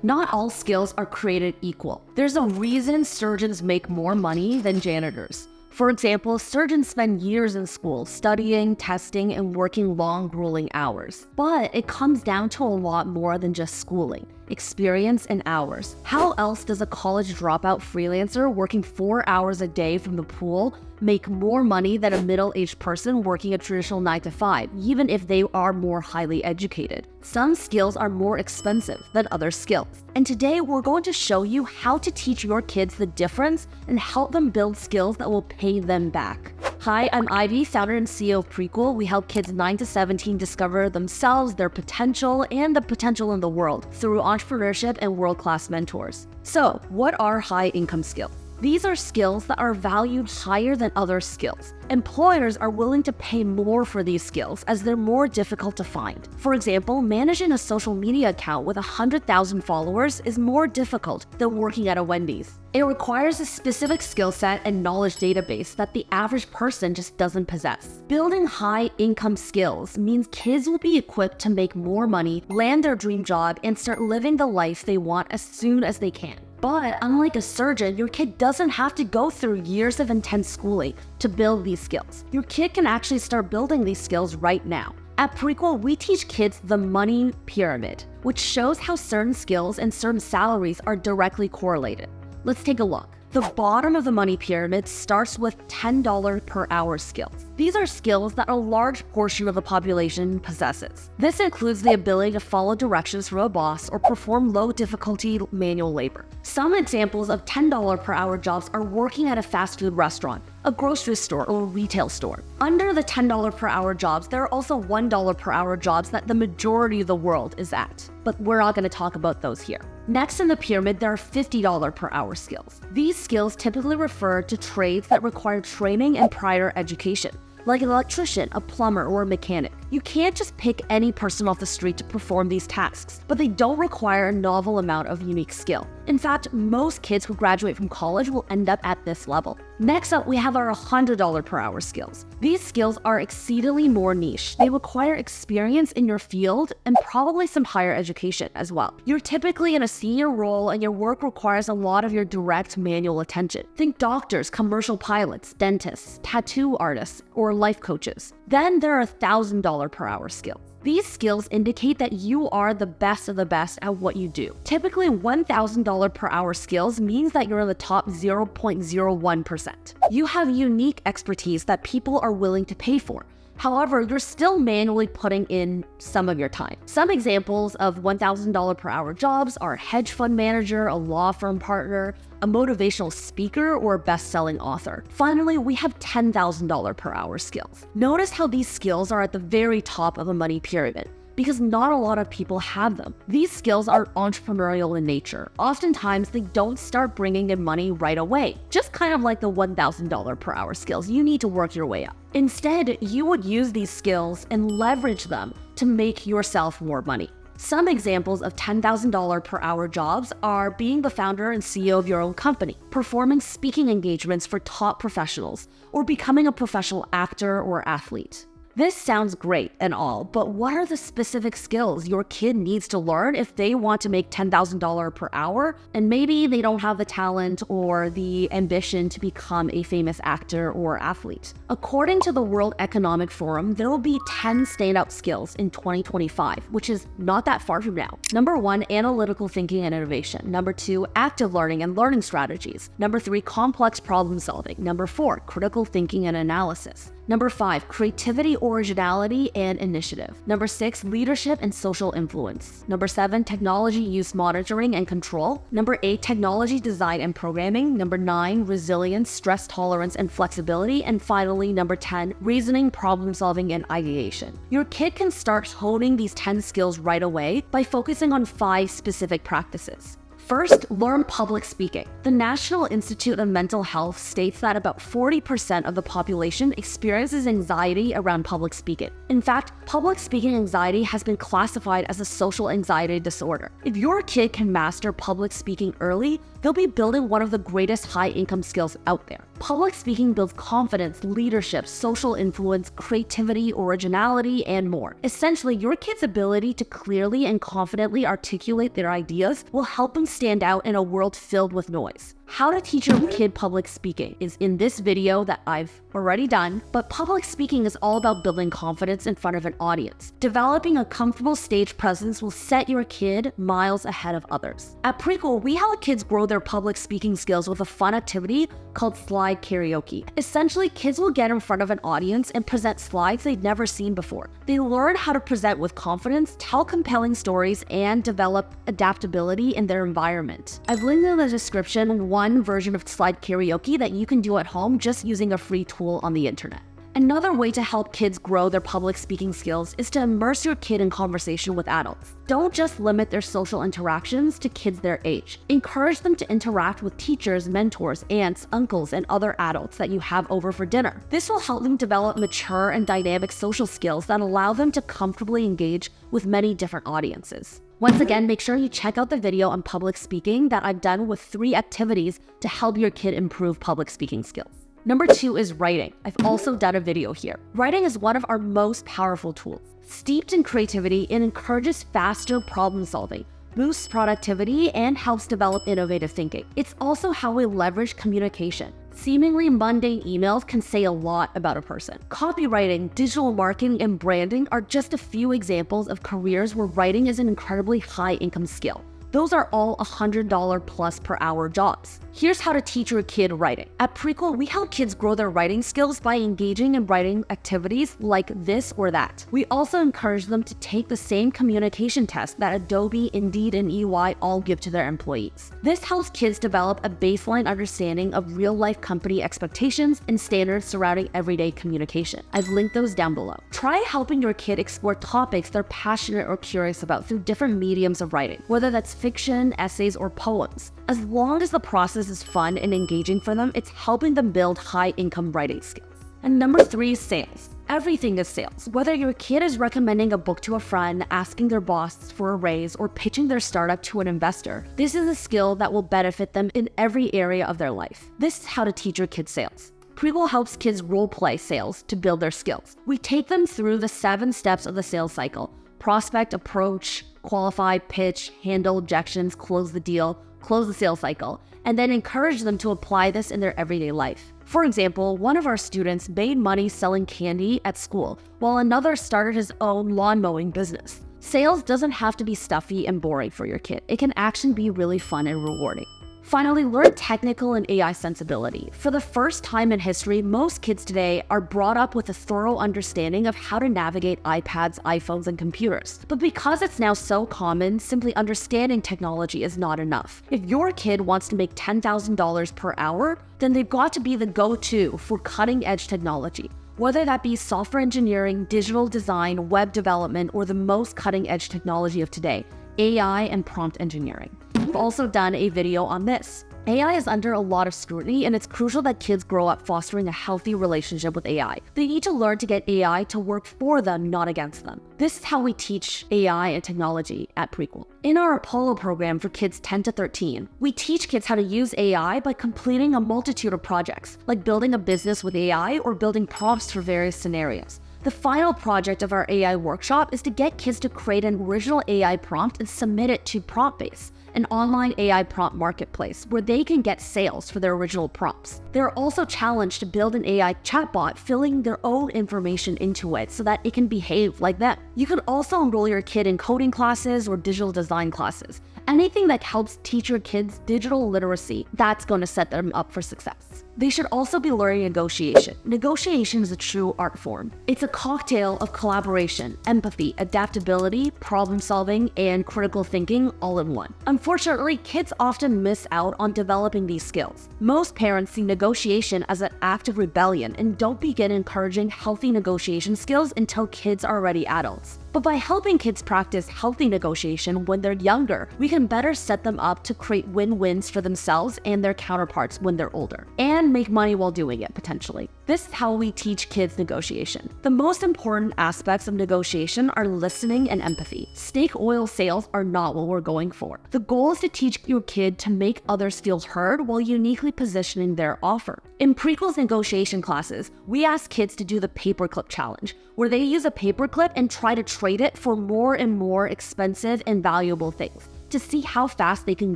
Not all skills are created equal. There's a reason surgeons make more money than janitors. For example, surgeons spend years in school studying, testing, and working long, grueling hours. But it comes down to a lot more than just schooling, experience, and hours. How else does a college dropout freelancer working 4 hours a day from the pool make more money than a middle-aged person working a traditional 9 to 5, even if they are more highly educated? Some skills are more expensive than other skills. And today we're going to show you how to teach your kids the difference and help them build skills that will pay them back. Hi, I'm Ivy, founder and CEO of Prequel. We help kids 9 to 17 discover themselves, their potential, and the potential in the world through entrepreneurship and world-class mentors. So, what are high-income skills? These are skills that are valued higher than other skills. Employers are willing to pay more for these skills as they're more difficult to find. For example, managing a social media account with 100,000 followers is more difficult than working at a Wendy's. It requires a specific skill set and knowledge database that the average person just doesn't possess. Building high-income skills means kids will be equipped to make more money, land their dream job, and start living the life they want as soon as they can. But unlike a surgeon, your kid doesn't have to go through years of intense schooling to build these skills. Your kid can actually start building these skills right now. At Prequel, we teach kids the money pyramid, which shows how certain skills and certain salaries are directly correlated. Let's take a look. The bottom of the money pyramid starts with $10 per hour skills. These are skills that a large portion of the population possesses. This includes the ability to follow directions from a boss or perform low-difficulty manual labor. Some examples of $10 per hour jobs are working at a fast food restaurant, a grocery store, or a retail store. Under the $10 per hour jobs, there are also $1 per hour jobs that the majority of the world is at, but we're not going to talk about those here. Next in the pyramid, there are $50 per hour skills. These skills typically refer to trades that require training and prior education, like an electrician, a plumber, or a mechanic. You can't just pick any person off the street to perform these tasks, but they don't require a novel amount of unique skill. In fact, most kids who graduate from college will end up at this level. Next up, we have our $100 per hour skills. These skills are exceedingly more niche. They require experience in your field and probably some higher education as well. You're typically in a senior role and your work requires a lot of your direct manual attention. Think doctors, commercial pilots, dentists, tattoo artists, or life coaches. Then there are $1,000 per hour skills. These skills indicate that you are the best of the best at what you do. Typically, $1,000 per hour skills means that you're in the top 0.01%. You have unique expertise that people are willing to pay for. However, you're still manually putting in some of your time. Some examples of $1,000 per hour jobs are a hedge fund manager, a law firm partner, a motivational speaker, or a best-selling author. Finally, we have $10,000 per hour skills. Notice how these skills are at the very top of the money pyramid, because not a lot of people have them. These skills are entrepreneurial in nature. Oftentimes, they don't start bringing in money right away, just kind of like the $1,000 per hour skills. You need to work your way up. Instead, you would use these skills and leverage them to make yourself more money. Some examples of $10,000 per hour jobs are being the founder and CEO of your own company, performing speaking engagements for top professionals, or becoming a professional actor or athlete. This sounds great and all, but what are the specific skills your kid needs to learn if they want to make $10,000 per hour and maybe they don't have the talent or the ambition to become a famous actor or athlete? According to the World Economic Forum, there will be 10 standout skills in 2025, which is not that far from now. Number 1, analytical thinking and innovation. Number 2, active learning and learning strategies. Number 3, complex problem solving. Number 4, critical thinking and analysis. Number 5, creativity, originality, and initiative. Number 6, leadership and social influence. Number 7, technology use monitoring and control. Number 8, technology design and programming. Number 9, resilience, stress tolerance, and flexibility. And finally, number 10, reasoning, problem solving, and ideation. Your kid can start honing these 10 skills right away by focusing on 5 specific practices. First, learn public speaking. The National Institute of Mental Health states that about 40% of the population experiences anxiety around public speaking. In fact, public speaking anxiety has been classified as a social anxiety disorder. If your kid can master public speaking early, they'll be building one of the greatest high-income skills out there. Public speaking builds confidence, leadership, social influence, creativity, originality, and more. Essentially, your kid's ability to clearly and confidently articulate their ideas will help them stand out in a world filled with noise. How to teach your kid public speaking is in this video that I've already done, but public speaking is all about building confidence in front of an audience. Developing a comfortable stage presence will set your kid miles ahead of others. At Prequel, we help kids grow their public speaking skills with a fun activity called slide karaoke. Essentially, kids will get in front of an audience and present slides they've never seen before. They learn how to present with confidence, tell compelling stories, and develop adaptability in their environment. I've linked in the description one version of slide karaoke that you can do at home just using a free tool on the internet. Another way to help kids grow their public speaking skills is to immerse your kid in conversation with adults. Don't just limit their social interactions to kids their age. Encourage them to interact with teachers, mentors, aunts, uncles, and other adults that you have over for dinner. This will help them develop mature and dynamic social skills that allow them to comfortably engage with many different audiences. Once again, make sure you check out the video on public speaking that I've done with 3 activities to help your kid improve public speaking skills. Number 2 is writing. I've also done a video here. Writing is one of our most powerful tools. Steeped in creativity, it encourages faster problem solving, boosts productivity, and helps develop innovative thinking. It's also how we leverage communication. Seemingly mundane emails can say a lot about a person. Copywriting, digital marketing, and branding are just a few examples of careers where writing is an incredibly high income skill. Those are all $100 plus per hour jobs. Here's how to teach your kid writing. At Prequel, we help kids grow their writing skills by engaging in writing activities like this or that. We also encourage them to take the same communication test that Adobe, Indeed, and EY all give to their employees. This helps kids develop a baseline understanding of real-life company expectations and standards surrounding everyday communication. I've linked those down below. Try helping your kid explore topics they're passionate or curious about through different mediums of writing, whether that's fiction, essays, or poems. As long as the process is fun and engaging for them, it's helping them build high-income writing skills. And number 3 is sales. Everything is sales. Whether your kid is recommending a book to a friend, asking their boss for a raise, or pitching their startup to an investor, this is a skill that will benefit them in every area of their life. This is how to teach your kids sales. Prequel helps kids role-play sales to build their skills. We take them through the 7 steps of the sales cycle: prospect, approach, qualify, pitch, handle objections, close the deal, close the sales cycle, and then encourage them to apply this in their everyday life. For example, one of our students made money selling candy at school, while another started his own lawn mowing business. Sales doesn't have to be stuffy and boring for your kid. It can actually be really fun and rewarding. Finally, learn technical and AI sensibility. For the first time in history, most kids today are brought up with a thorough understanding of how to navigate iPads, iPhones, and computers. But because it's now so common, simply understanding technology is not enough. If your kid wants to make $10,000 per hour, then they've got to be the go-to for cutting-edge technology. Whether that be software engineering, digital design, web development, or the most cutting-edge technology of today, AI and prompt engineering. I've also done a video on this. AI is under a lot of scrutiny, and it's crucial that kids grow up fostering a healthy relationship with AI. They need to learn to get AI to work for them, not against them. This is how we teach AI and technology at Prequel. In our Apollo program for kids 10 to 13, we teach kids how to use AI by completing a multitude of projects, like building a business with AI or building prompts for various scenarios. The final project of our AI workshop is to get kids to create an original AI prompt and submit it to PromptBase, an online AI prompt marketplace where they can get sales for their original prompts. They're also challenged to build an AI chatbot, filling their own information into it so that it can behave like them. You can also enroll your kid in coding classes or digital design classes. Anything that helps teach your kids digital literacy, that's going to set them up for success. They should also be learning negotiation. Negotiation is a true art form. It's a cocktail of collaboration, empathy, adaptability, problem solving, and critical thinking all in one. Unfortunately, kids often miss out on developing these skills. Most parents see negotiation as an act of rebellion and don't begin encouraging healthy negotiation skills until kids are already adults. But by helping kids practice healthy negotiation when they're younger, we can better set them up to create win-wins for themselves and their counterparts when they're older, and make money while doing it, potentially. This is how we teach kids negotiation. The most important aspects of negotiation are listening and empathy. Snake oil sales are not what we're going for. The goal is to teach your kid to make others feel heard while uniquely positioning their offer. In prequels negotiation classes, we ask kids to do the paperclip challenge, where they use a paperclip and try to trade it for more and more expensive and valuable things, to see how fast they can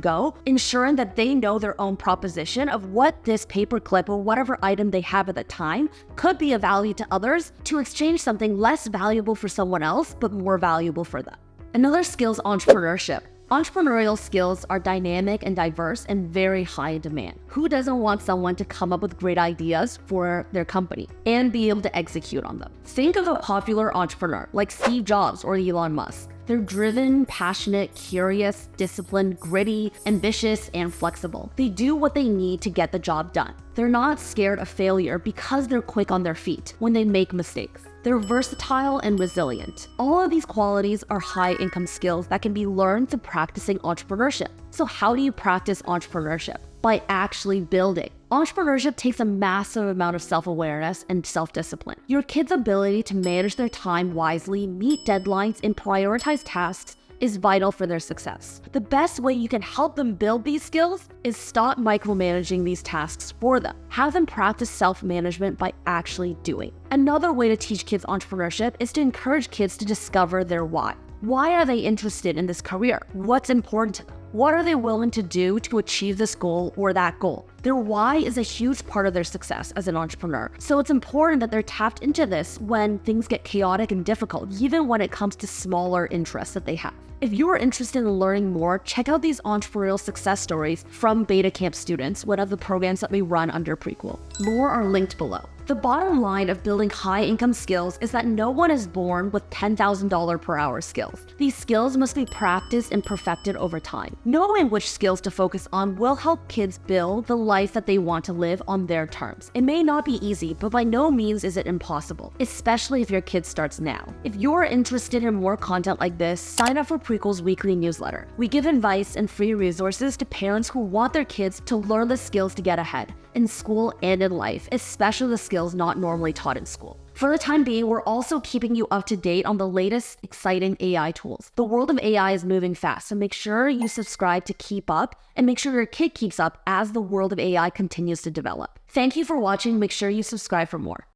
go, ensuring that they know their own proposition of what this paperclip or whatever item they have at the time could be of value to others, to exchange something less valuable for someone else but more valuable for them. Another skill is entrepreneurship. Entrepreneurial skills are dynamic and diverse and very high in demand. Who doesn't want someone to come up with great ideas for their company and be able to execute on them? Think of a popular entrepreneur like Steve Jobs or Elon Musk. They're driven, passionate, curious, disciplined, gritty, ambitious, and flexible. They do what they need to get the job done. They're not scared of failure because they're quick on their feet when they make mistakes. They're versatile and resilient. All of these qualities are high-income skills that can be learned through practicing entrepreneurship. So how do you practice entrepreneurship? By actually building. Entrepreneurship takes a massive amount of self-awareness and self-discipline. Your kids' ability to manage their time wisely, meet deadlines, and prioritize tasks is vital for their success. The best way you can help them build these skills is stop micromanaging these tasks for them. Have them practice self-management by actually doing. Another way to teach kids entrepreneurship is to encourage kids to discover their why. Why are they interested in this career? What's important to them? What are they willing to do to achieve this goal or that goal? Their why is a huge part of their success as an entrepreneur. So it's important that they're tapped into this when things get chaotic and difficult, even when it comes to smaller interests that they have. If you're interested in learning more, check out these entrepreneurial success stories from Beta Camp students, one of the programs that we run under Prequel. More are linked below. The bottom line of building high-income skills is that no one is born with $10,000 per hour skills. These skills must be practiced and perfected over time. Knowing which skills to focus on will help kids build the life that they want to live on their terms. It may not be easy, but by no means is it impossible, especially if your kid starts now. If you're interested in more content like this, sign up for Prequel's weekly newsletter. We give advice and free resources to parents who want their kids to learn the skills to get ahead in school and in life, especially the skills not normally taught in school. For the time being, we're also keeping you up to date on the latest exciting AI tools. The world of AI is moving fast, so make sure you subscribe to keep up and make sure your kid keeps up as the world of AI continues to develop. Thank you for watching. Make sure you subscribe for more.